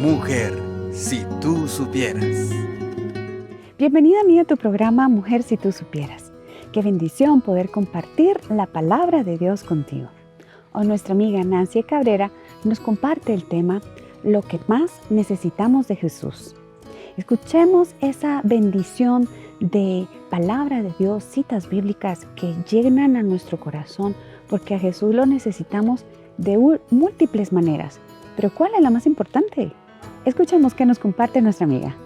Mujer, si tú supieras. Bienvenida a tu programa Mujer, si tú supieras. Qué bendición poder compartir la palabra de Dios contigo. Hoy nuestra amiga Nancy Cabrera nos comparte el tema Lo que más necesitamos de Jesús. Escuchemos esa bendición de palabra de Dios, citas bíblicas que llenan a nuestro corazón, porque a Jesús lo necesitamos de múltiples maneras. Pero ¿cuál es la más importante? Escuchemos qué nos comparte nuestra amiga.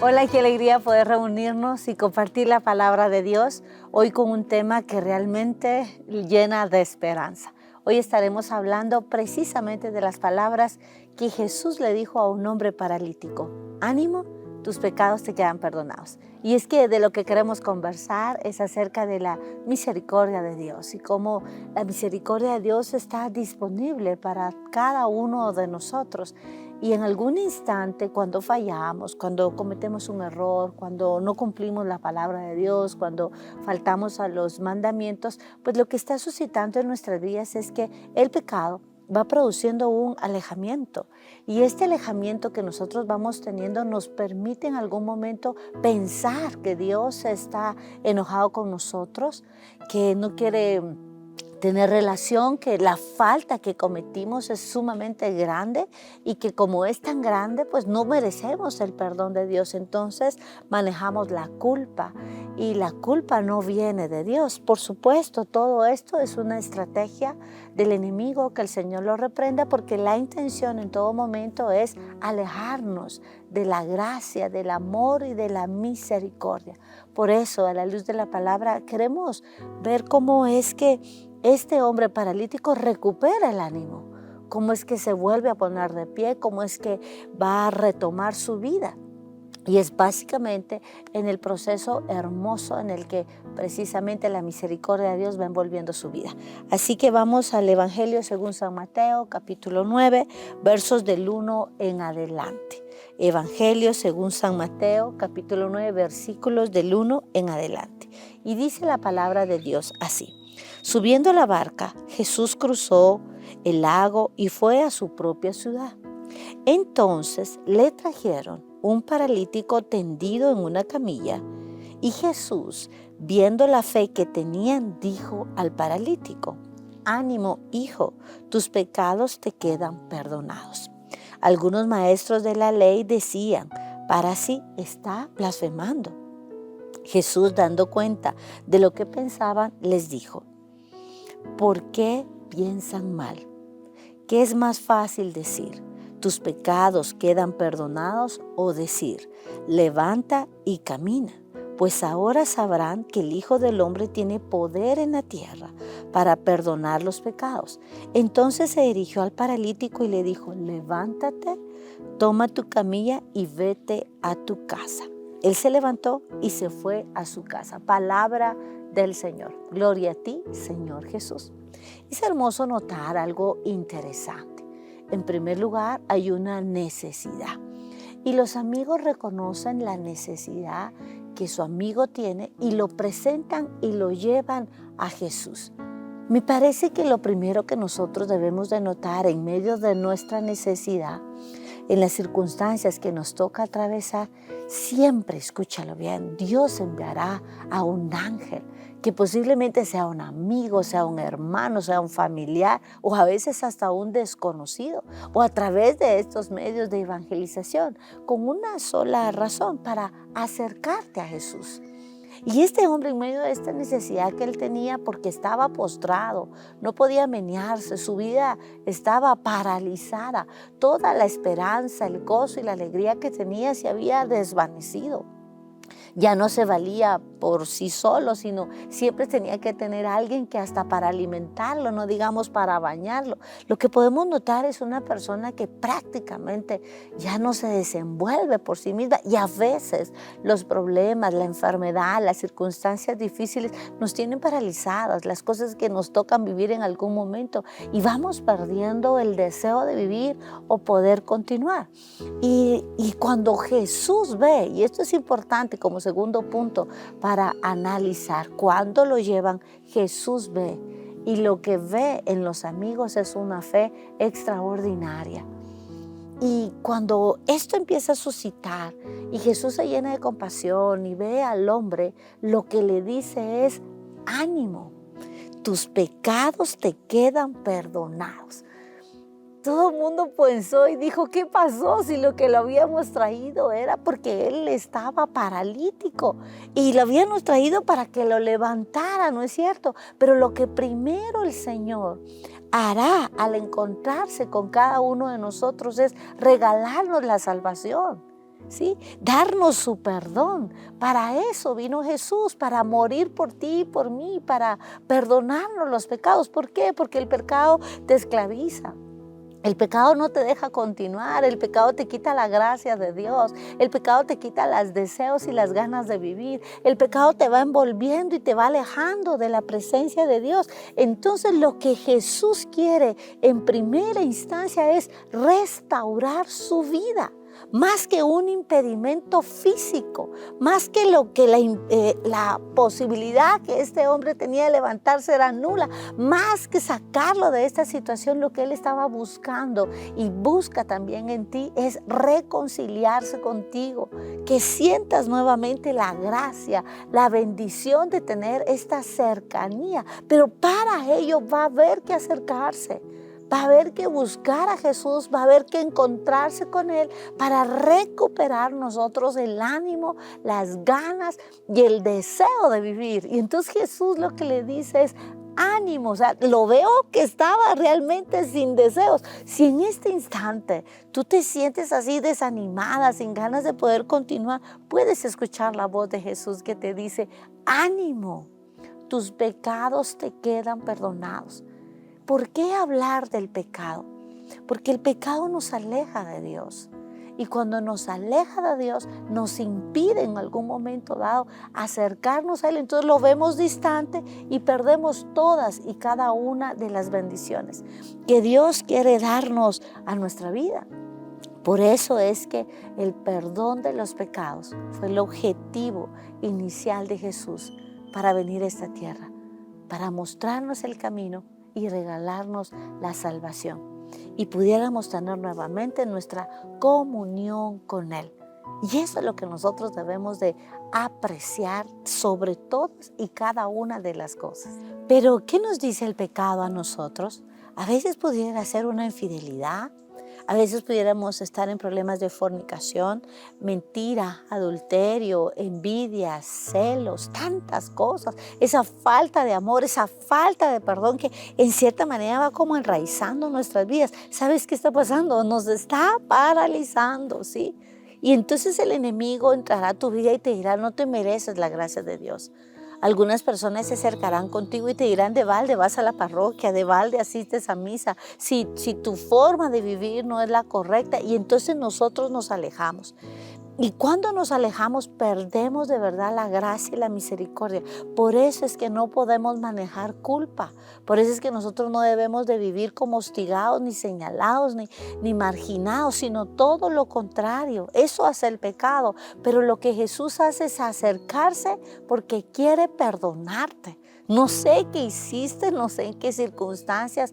Hola, qué alegría poder reunirnos y compartir la palabra de Dios hoy con un tema que realmente llena de esperanza. Hoy estaremos hablando precisamente de las palabras que Jesús le dijo a un hombre paralítico. Ánimo, tus pecados te quedan perdonados. Y es que de lo que queremos conversar es acerca de la misericordia de Dios y cómo la misericordia de Dios está disponible para cada uno de nosotros. Y en algún instante, cuando fallamos, cuando cometemos un error, cuando no cumplimos la palabra de Dios, cuando faltamos a los mandamientos, pues lo que está suscitando en nuestras vidas es que el pecado va produciendo un alejamiento. Y este alejamiento que nosotros vamos teniendo nos permite en algún momento pensar que Dios está enojado con nosotros, que no quiere tener relación, que la falta que cometimos es sumamente grande y que como es tan grande, pues no merecemos el perdón de Dios. Entonces manejamos la culpa y la culpa no viene de Dios. Por supuesto, todo esto es una estrategia del enemigo, que el Señor lo reprenda, porque la intención en todo momento es alejarnos de la gracia, del amor y de la misericordia. Por eso, a la luz de la palabra, queremos ver cómo es que este hombre paralítico recupera el ánimo, cómo es que se vuelve a poner de pie, cómo es que va a retomar su vida. Y es básicamente en el proceso hermoso en el que precisamente la misericordia de Dios va envolviendo su vida. Así que vamos al Evangelio según San Mateo, capítulo 9, versos del 1 en adelante. Evangelio según San Mateo, capítulo 9, versículos del 1 en adelante. Y dice la palabra de Dios así. Subiendo a la barca, Jesús cruzó el lago y fue a su propia ciudad. Entonces le trajeron un paralítico tendido en una camilla, y Jesús, viendo la fe que tenían, dijo al paralítico: Ánimo, hijo, tus pecados te quedan perdonados. Algunos maestros de la ley decían: para sí está blasfemando. Jesús, dando cuenta de lo que pensaban, les dijo: ¿por qué piensan mal? ¿Qué es más fácil decir? ¿Tus pecados quedan perdonados? O decir: levanta y camina. Pues ahora sabrán que el Hijo del Hombre tiene poder en la tierra para perdonar los pecados. Entonces se dirigió al paralítico y le dijo: levántate, toma tu camilla y vete a tu casa. Él se levantó y se fue a su casa. Palabra del Señor. Gloria a ti, Señor Jesús. Es hermoso notar algo interesante. En primer lugar, hay una necesidad. Y los amigos reconocen la necesidad que su amigo tiene y lo presentan y lo llevan a Jesús. Me parece que lo primero que nosotros debemos de notar en medio de nuestra necesidad, en las circunstancias que nos toca atravesar, siempre, escúchalo bien, Dios enviará a un ángel que posiblemente sea un amigo, sea un hermano, sea un familiar o a veces hasta un desconocido, o a través de estos medios de evangelización, con una sola razón: para acercarte a Jesús. Y este hombre, en medio de esta necesidad que él tenía, porque estaba postrado, no podía menearse, su vida estaba paralizada, toda la esperanza, el gozo y la alegría que tenía se había desvanecido. Ya no se valía por sí solo, sino siempre tenía que tener a alguien que hasta para alimentarlo, no digamos para bañarlo. Lo que podemos notar es una persona que prácticamente ya no se desenvuelve por sí misma, y a veces los problemas, la enfermedad, las circunstancias difíciles nos tienen paralizadas, las cosas que nos tocan vivir en algún momento, y vamos perdiendo el deseo de vivir o poder continuar. Y cuando Jesús ve, y esto es importante como segundo punto para analizar, cuando lo llevan, Jesús ve, y lo que ve en los amigos es una fe extraordinaria. Y cuando esto empieza a suscitar y Jesús se llena de compasión y ve al hombre, lo que le dice es: ánimo, tus pecados te quedan perdonados. Todo el mundo pensó y dijo: ¿qué pasó? Si lo que lo habíamos traído era porque él estaba paralítico y lo habíamos traído para que lo levantara, ¿no es cierto? Pero lo que primero el Señor hará al encontrarse con cada uno de nosotros es regalarnos la salvación, ¿sí? Darnos su perdón. Para eso vino Jesús, para morir por ti y por mí, para perdonarnos los pecados. ¿Por qué? Porque el pecado te esclaviza. El pecado no te deja continuar, el pecado te quita la gracia de Dios, el pecado te quita los deseos y las ganas de vivir, el pecado te va envolviendo y te va alejando de la presencia de Dios. Entonces lo que Jesús quiere en primera instancia es restaurar su vida. Más que un impedimento físico, más que la posibilidad que este hombre tenía de levantarse era nula, más que sacarlo de esta situación, lo que él estaba buscando y busca también en ti es reconciliarse contigo, que sientas nuevamente la gracia, la bendición de tener esta cercanía, pero para ello va a haber que acercarse. Va a haber que buscar a Jesús, va a haber que encontrarse con Él para recuperar nosotros el ánimo, las ganas y el deseo de vivir. Y entonces Jesús lo que le dice es: ánimo, o sea, lo veo que estaba realmente sin deseos. Si en este instante tú te sientes así desanimada, sin ganas de poder continuar, puedes escuchar la voz de Jesús que te dice: ánimo, tus pecados te quedan perdonados. ¿Por qué hablar del pecado? Porque el pecado nos aleja de Dios. Y cuando nos aleja de Dios, nos impide en algún momento dado acercarnos a Él. Entonces lo vemos distante y perdemos todas y cada una de las bendiciones que Dios quiere darnos a nuestra vida. Por eso es que el perdón de los pecados fue el objetivo inicial de Jesús para venir a esta tierra, para mostrarnos el camino y regalarnos la salvación, y pudiéramos tener nuevamente nuestra comunión con Él. Y eso es lo que nosotros debemos de apreciar sobre todas y cada una de las cosas. Pero, ¿qué nos dice el pecado a nosotros? A veces pudiera ser una infidelidad, a veces pudiéramos estar en problemas de fornicación, mentira, adulterio, envidia, celos, tantas cosas. Esa falta de amor, esa falta de perdón que en cierta manera va como enraizando nuestras vidas. ¿Sabes qué está pasando? Nos está paralizando, ¿sí? Y entonces el enemigo entrará a tu vida y te dirá: no te mereces la gracia de Dios. Algunas personas se acercarán contigo y te dirán: de balde vas a la parroquia, de balde asistes a misa, si tu forma de vivir no es la correcta, y entonces nosotros nos alejamos. Y cuando nos alejamos, perdemos de verdad la gracia y la misericordia. Por eso es que no podemos manejar culpa. Por eso es que nosotros no debemos de vivir como hostigados, ni señalados, ni marginados, sino todo lo contrario. Eso hace el pecado. Pero lo que Jesús hace es acercarse porque quiere perdonarte. No sé qué hiciste, no sé en qué circunstancias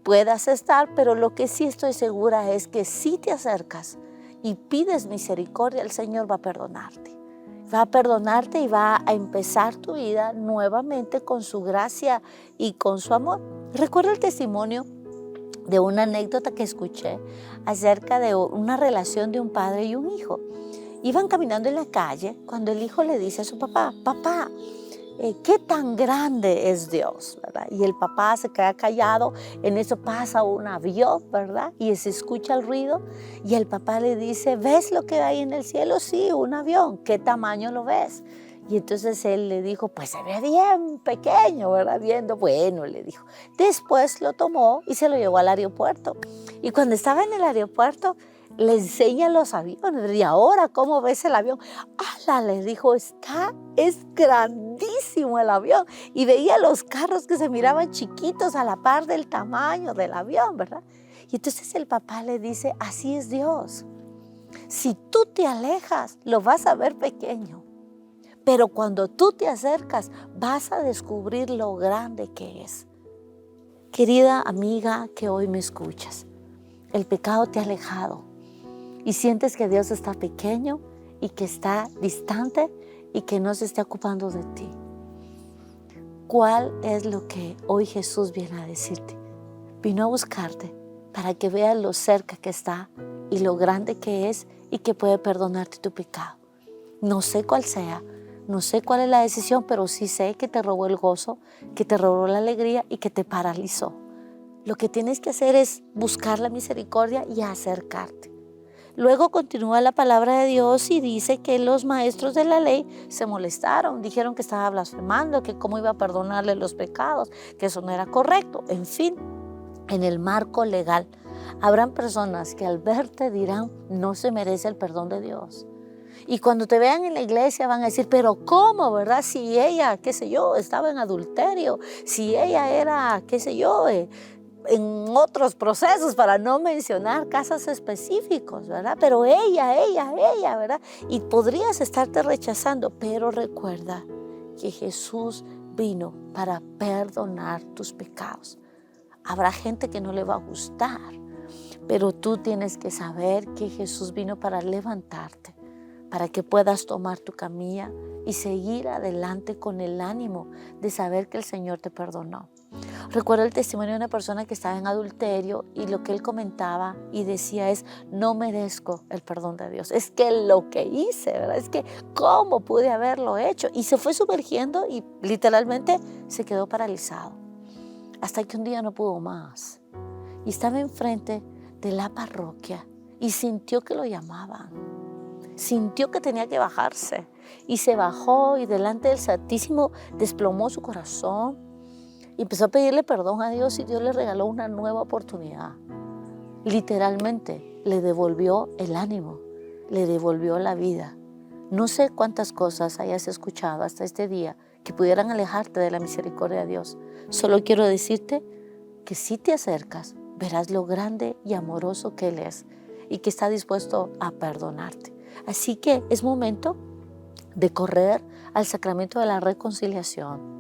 puedas estar, pero lo que sí estoy segura es que si te acercas y pides misericordia, el Señor va a perdonarte. Va a perdonarte y va a empezar tu vida nuevamente con su gracia y con su amor. Recuerdo el testimonio de una anécdota que escuché acerca de una relación de un padre y un hijo. Iban caminando en la calle cuando el hijo le dice a su papá: papá, ¿qué tan grande es Dios? ¿Verdad? Y el papá se queda callado, en eso pasa un avión, ¿verdad? Y se escucha el ruido y el papá le dice, ¿ves lo que hay en el cielo? Sí, un avión, ¿qué tamaño lo ves? Y entonces él le dijo, pues se ve bien pequeño, ¿verdad? Viendo, bueno, le dijo. Después lo tomó y se lo llevó al aeropuerto. Y cuando estaba en el aeropuerto, le enseña los aviones. Y ahora, ¿cómo ves el avión? ¡Hala! Le dijo, es grandísimo el avión. Y veía los carros que se miraban chiquitos a la par del tamaño del avión, ¿verdad? Y entonces el papá le dice, así es Dios. Si tú te alejas, lo vas a ver pequeño. Pero cuando tú te acercas, vas a descubrir lo grande que es. Querida amiga que hoy me escuchas, el pecado te ha alejado y sientes que Dios está pequeño y que está distante y que no se está ocupando de ti. ¿Cuál es lo que hoy Jesús viene a decirte? Vino a buscarte para que veas lo cerca que está y lo grande que es y que puede perdonarte tu pecado. No sé cuál sea, no sé cuál es la decisión, pero sí sé que te robó el gozo, que te robó la alegría y que te paralizó. Lo que tienes que hacer es buscar la misericordia y acercarte. Luego continúa la palabra de Dios y dice que los maestros de la ley se molestaron, dijeron que estaba blasfemando, que cómo iba a perdonarle los pecados, que eso no era correcto. En fin, en el marco legal, habrán personas que al verte dirán, no se merece el perdón de Dios. Y cuando te vean en la iglesia van a decir, pero ¿cómo, verdad? Si ella, qué sé yo, estaba en adulterio, si ella era, qué sé yo, en otros procesos, para no mencionar casos específicos, ¿verdad? Pero ella, ¿verdad? Y podrías estarte rechazando, pero recuerda que Jesús vino para perdonar tus pecados. Habrá gente que no le va a gustar, pero tú tienes que saber que Jesús vino para levantarte, para que puedas tomar tu camilla y seguir adelante con el ánimo de saber que el Señor te perdonó. Recuerdo el testimonio de una persona que estaba en adulterio y lo que él comentaba y decía es, no merezco el perdón de Dios. Es que lo que hice, ¿verdad? Es que cómo pude haberlo hecho. Y se fue sumergiendo y literalmente se quedó paralizado. Hasta que un día no pudo más. Y estaba enfrente de la parroquia y sintió que lo llamaban. Sintió que tenía que bajarse y se bajó y delante del Santísimo desplomó su corazón y empezó a pedirle perdón a Dios y Dios le regaló una nueva oportunidad. Literalmente le devolvió el ánimo, le devolvió la vida. No sé cuántas cosas hayas escuchado hasta este día que pudieran alejarte de la misericordia de Dios. Solo quiero decirte que si te acercas, verás lo grande y amoroso que Él es y que está dispuesto a perdonarte. Así que es momento de correr al sacramento de la reconciliación.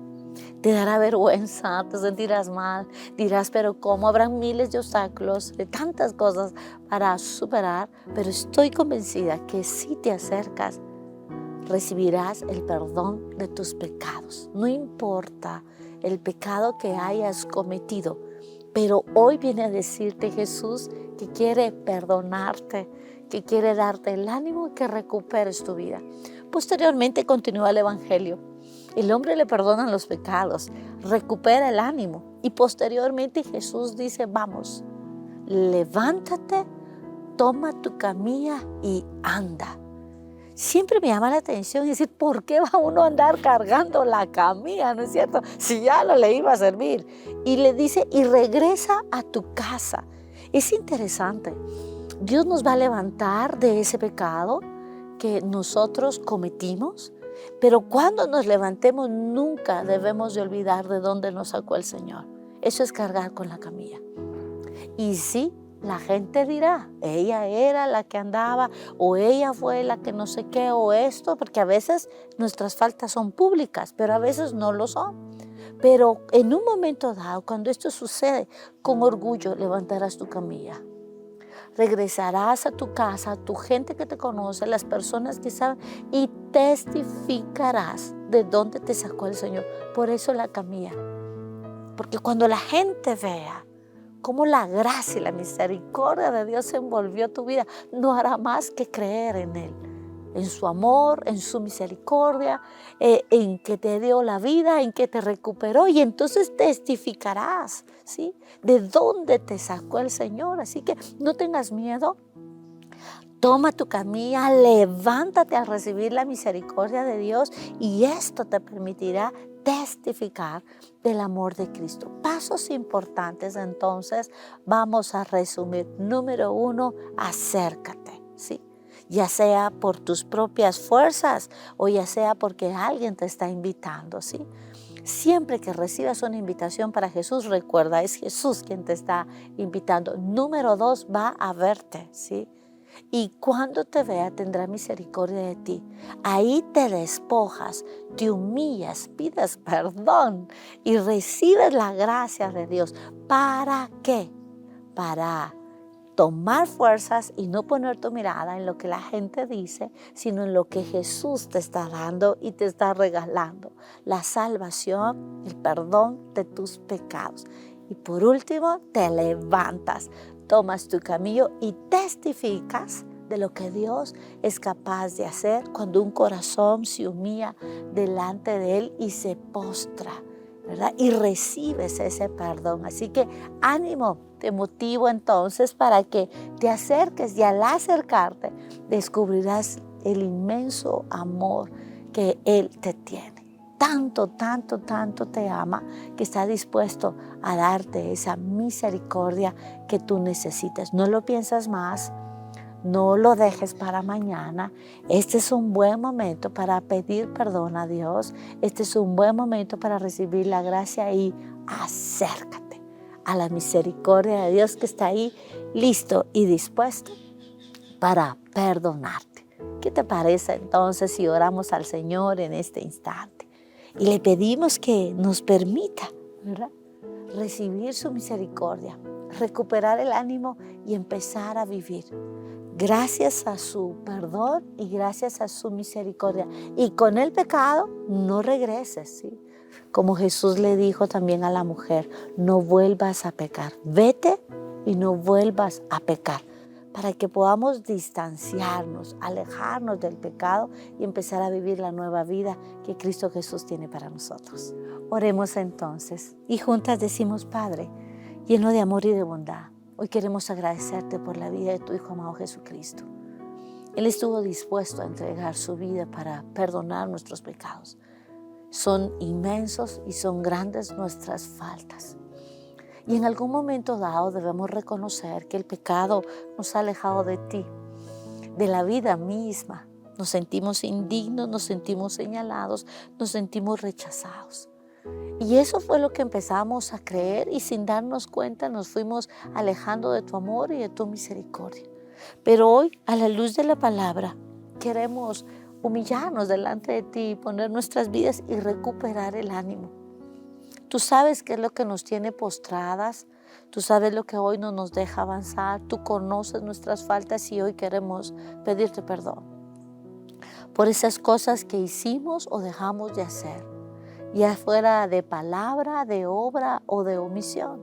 Te dará vergüenza, te sentirás mal, dirás, pero ¿cómo? Habrán miles de obstáculos, de tantas cosas para superar, pero estoy convencida que si te acercas, recibirás el perdón de tus pecados. No importa el pecado que hayas cometido, pero hoy viene a decirte Jesús que quiere perdonarte, que quiere darte el ánimo y que recuperes tu vida. Posteriormente continúa el Evangelio. El hombre le perdonan los pecados, recupera el ánimo y posteriormente Jesús dice, vamos, levántate, toma tu camilla y anda. Siempre me llama la atención decir, ¿por qué va uno a andar cargando la camilla? ¿No es cierto? Si ya no le iba a servir. Y le dice, y regresa a tu casa. Es interesante. Dios nos va a levantar de ese pecado que nosotros cometimos, pero cuando nos levantemos nunca debemos de olvidar de dónde nos sacó el Señor. Eso es cargar con la camilla. Y sí, la gente dirá, ella era la que andaba o ella fue la que no sé qué o esto, porque a veces nuestras faltas son públicas, pero a veces no lo son. Pero en un momento dado, cuando esto sucede, con orgullo levantarás tu camilla. Regresarás a tu casa, a tu gente que te conoce, las personas que saben, y testificarás de dónde te sacó el Señor. Por eso la camilla. Porque cuando la gente vea cómo la gracia y la misericordia de Dios envolvió tu vida, no hará más que creer en Él. en su amor, en su misericordia, en que te dio la vida, en que te recuperó, y entonces testificarás, ¿sí?, de dónde te sacó el Señor. Así que no tengas miedo. Toma tu camilla, levántate al recibir la misericordia de Dios, y esto te permitirá testificar del amor de Cristo. Pasos importantes, entonces, vamos a resumir. Número 1, acércate, ¿sí?, ya sea por tus propias fuerzas o ya sea porque alguien te está invitando, ¿sí? Siempre que recibas una invitación para Jesús, recuerda, es Jesús quien te está invitando. Número 2, va a verte, ¿sí? Y cuando te vea, tendrá misericordia de ti. Ahí te despojas, te humillas, pides perdón y recibes la gracia de Dios. ¿Para qué? Para tomar fuerzas y no poner tu mirada en lo que la gente dice, sino en lo que Jesús te está dando y te está regalando: la salvación, el perdón de tus pecados. Y por último, te levantas, tomas tu camino y testificas de lo que Dios es capaz de hacer cuando un corazón se humilla delante de Él y se postra, ¿verdad? Y recibes ese perdón. Así que ánimo, te motivo entonces para que te acerques, y al acercarte descubrirás el inmenso amor que Él te tiene. Tanto, tanto, tanto te ama que está dispuesto a darte esa misericordia que tú necesitas. No lo piensas más, no lo dejes para mañana. Este es un buen momento para pedir perdón a Dios. Este es un buen momento para recibir la gracia, y acércate a la misericordia de Dios que está ahí listo y dispuesto para perdonarte. ¿Qué te parece entonces si oramos al Señor en este instante y le pedimos que nos permita, ¿verdad?, recibir su misericordia, recuperar el ánimo y empezar a vivir gracias a su perdón y gracias a su misericordia? Y con el pecado no regreses, ¿sí? Como Jesús le dijo también a la mujer: no vuelvas a pecar, vete y no vuelvas a pecar, para que podamos distanciarnos, alejarnos del pecado y empezar a vivir la nueva vida que Cristo Jesús tiene para nosotros. Oremos entonces y juntas decimos: Padre, lleno de amor y de bondad, hoy queremos agradecerte por la vida de tu Hijo amado Jesucristo. Él estuvo dispuesto a entregar su vida para perdonar nuestros pecados. Son inmensos y son grandes nuestras faltas. Y en algún momento dado debemos reconocer que el pecado nos ha alejado de ti, de la vida misma. Nos sentimos indignos, nos sentimos señalados, nos sentimos rechazados. Y eso fue lo que empezamos a creer, y sin darnos cuenta nos fuimos alejando de tu amor y de tu misericordia. Pero hoy, a la luz de la palabra, queremos humillarnos delante de ti y poner nuestras vidas y recuperar el ánimo. Tú sabes qué es lo que nos tiene postradas, tú sabes lo que hoy no nos deja avanzar, tú conoces nuestras faltas, y hoy queremos pedirte perdón por esas cosas que hicimos o dejamos de hacer, ya fuera de palabra, de obra o de omisión,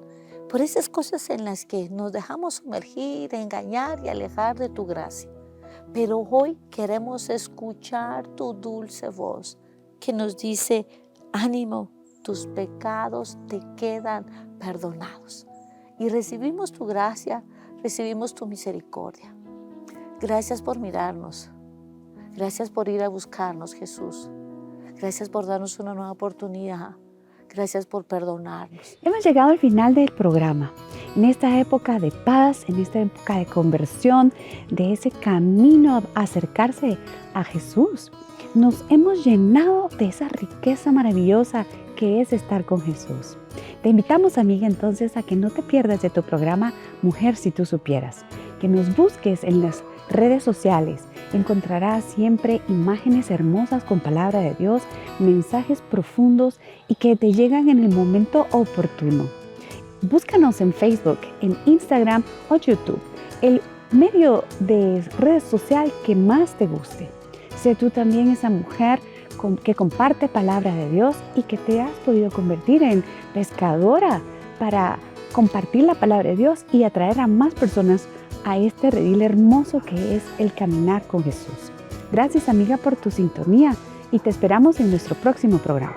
por esas cosas en las que nos dejamos sumergir, engañar y alejar de tu gracia. Pero hoy queremos escuchar tu dulce voz que nos dice: ánimo, tus pecados te quedan perdonados. Y recibimos tu gracia, recibimos tu misericordia. Gracias por mirarnos. Gracias por ir a buscarnos, Jesús. Gracias por darnos una nueva oportunidad. Gracias por perdonarnos. Hemos llegado al final del programa. En esta época de paz, en esta época de conversión, de ese camino a acercarse a Jesús, nos hemos llenado de esa riqueza maravillosa que es estar con Jesús. Te invitamos, amiga, entonces, a que no te pierdas de tu programa Mujer si tú supieras, que nos busques en las redes sociales. Encontrarás siempre imágenes hermosas con palabra de Dios, mensajes profundos y que te llegan en el momento oportuno. Búscanos en Facebook, en Instagram o YouTube, el medio de red social que más te guste. Sé tú también esa mujer que comparte palabra de Dios y que te has podido convertir en pescadora para compartir la palabra de Dios y atraer a más personas a este redil hermoso que es el caminar con Jesús. Gracias amiga por tu sintonía y te esperamos en nuestro próximo programa.